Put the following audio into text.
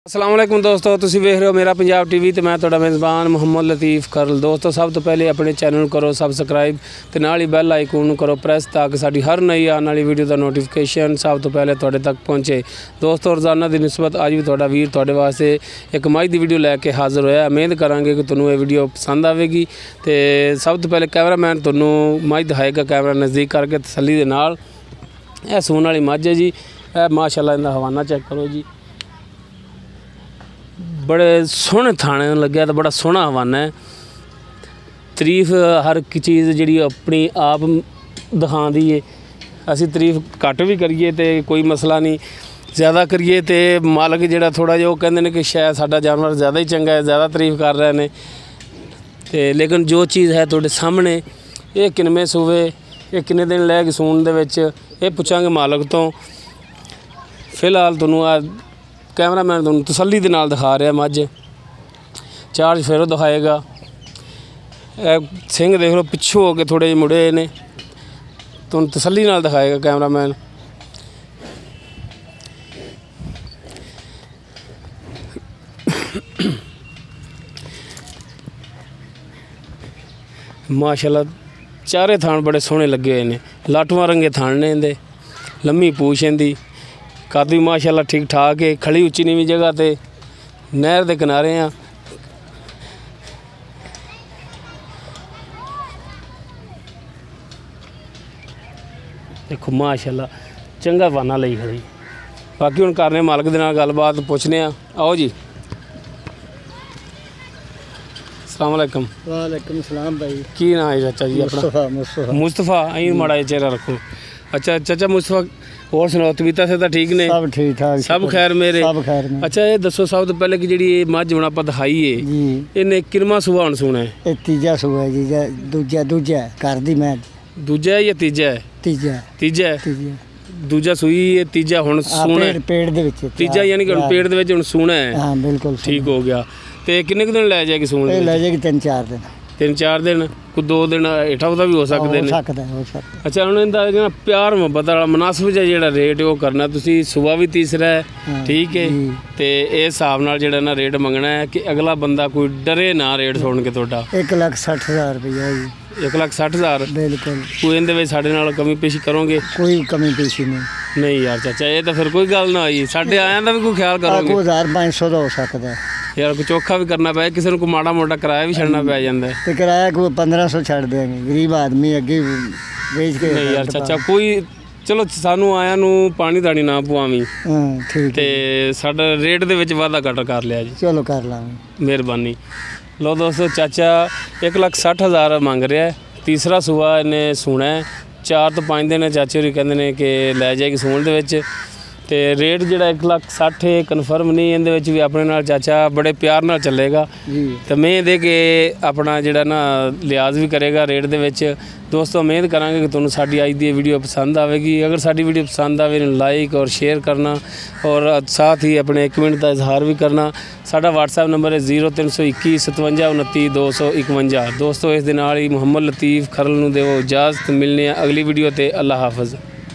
अस्सलाम वालेकुम दोस्तों, तुसीं वेख रहे हो मेरा पंजाब टीवी तो मैं तुहाडा मेज़बान मुहम्मद लतीफ़ खरल। दोस्तों सब तो पहले अपने चैनल करो सबसक्राइब तो नाल ही बैल आइकन करो प्रेस ताकि साडी हर नई आने वाली वीडियो का नोटिफिकेशन सब तो पहले तुहाडे तक पहुँचे। दोस्तों रोज़ाना की निस्बत अज भी तुहाडा वीर तुहाडे वास्ते एक मज की वीडियो लैके हाज़र होया। उम्मीद करांगे कि तुहानूं ये वीडियो पसंद आवेगी। तो सब तो पहले कैमरामैन तुहानूं मज दिखाएगा कैमरा नज़दीक करके तसल्ली दे नाल। यह सूण वाली मझ है जी, माशाअल्लाह इनका हवाना चेक करो जी, बड़े सोहने थाने लग्या तो बड़ा सोहना हवाना है। तारीफ हर एक चीज़ जी अपनी आप दिखाती है। असी तारीफ घट भी करिए तो कोई मसला नहीं, ज़्यादा करिए तो मालक जोड़ा थोड़ा जो कहते हैं कि शायद साडा जानवर ज़्यादा ही चंगा है, ज़्यादा तारीफ कर रहे हैं। तो लेकिन जो चीज़ है तुहाडे सामने ये किनमें सूवे ये किन्ने दिन लैके सूण दे विच ये पुछांगे मालक तो। फिलहाल तुहानूं कैमरामैन तुहानूं तसल्ली दे नाल दिखा रहा मझ, चार्ज फिर दिखाएगा। सिंह देख लो पिछू हो के थोड़े मुड़े ने, तुहानूं तसल्ली नाल दिखाएगा कैमरामैन। माशाअल्लाह चारे थान बड़े सोहने लगे हुए ने, लाटूआं रंगे थान ने इंदे, लम्मी पूछ इंदी, कद भी माशाअल्लाह ठीक ठाक है। खड़ी उच्ची नीवी जगह ते नहर के किनारे आ। देखो माशाअल्लाह चंगा बाना लई खड़ी। बाकी हुण करने मालक दे नाल गलबात पुछने आओ जी। अस्सलाम वालेकुम। वालेकुम सलाम भाई। की नाम है चाचा जी अपना? मुस्तफा। अं माड़ा चेहरा रखो। अच्छा चाचा मुस्तफा, और सुनाओ तबीयत से ठीक ने? सब ठीक ठाक, सब खैर मेरे। सब खैर में। अच्छा ये दसो सब तो पहले कि जी मझ हुण आपां दिखाई है जी, इन्हें किरमा सूआ हुण सूना है? ये तीजा सूआ है जी, दूजा घर दी मैं दूजा है या तीजा है? तीजा तीजा है। तीजा दूजा सूई है, तीजा हुण सूना है। पेड़ दे विच तीजा यानी कि हुण पेड़ दे विच हुण सूना है। हां बिल्कुल ठीक हो गया। तो किन्ने दिन लै जाएगी सूण? ये ले जाएगी 3-4 दिन। 3-4 दिन, कोई 2 दिन हेठा उदा भी हो सकते हैं। हो सकता। अच्छा हुण इहदा प्यार मुहब्बत वाला मुनासिब जिहा जिहड़ा रेट वो करना तुसीं। सुबह भी तीसरा है, ठीक है। तो इस हिसाब नाल जिहड़ा ना रेट मंगना है कि अगला बंदा कोई डरे ना रेट सुन के तुहाडा। 1,60,000 रुपया जी। 1,60,000 बिल्कुल। कोई इहदे विच साडे नाल कमी पेशी करोगे? कोई कमी पेशी नहीं। नहीं यार चाचा ये तो फिर कोई गल ना होई। साडे आयां दा भी कोई ख्याल करोगे? 1,500 दा हो सकता है यार, कोई चोखा भी करना पै, किसी को माड़ा मोटा किराया भी छड़ना पै जांदा है। तो किराया कोई 1500 छड़ देंगे, गरीब आदमी अगे बेच के। नहीं यार चाचा कोई चलो सानू आया नू पानी दानी ना पवावी। ठीक ते साडा रेट दे विच वाधा घट कर लिया जी। चलो कर लांगे, मेहरबानी। लो दोस्तों चाचा 1,60,000 मंग रहा है। तीसरा सूआ इन्हें सूना है। 4 तो 5 दिन चाचे होरी कहंदे ने कि लै जाएगी सूण दे विच। तो रेट जो 1,60,000 कन्फर्म नहीं, इहदे भी अपने नाल चाचा बड़े प्यार नाल चलेगा। तो मैं दे के अपना जिहड़ा ना लिहाज भी करेगा रेट दे विच। दोस्तों उम्मीद करांगे कि तुहानूं साडी अज दी वीडियो पसंद आवेगी। अगर साडी वीडियो पसंद आवे लाइक और शेयर करना और साथ ही अपने कमेंट का इजहार भी करना। साडा WhatsApp नंबर है 0321 57 29 251। दोस्तों इस दे नाल ही मुहम्मद लतीफ़ खरल नूं देवो इजाज़त। मिलने अगली वीडियो ते। अल्लाह हाफ़िज़।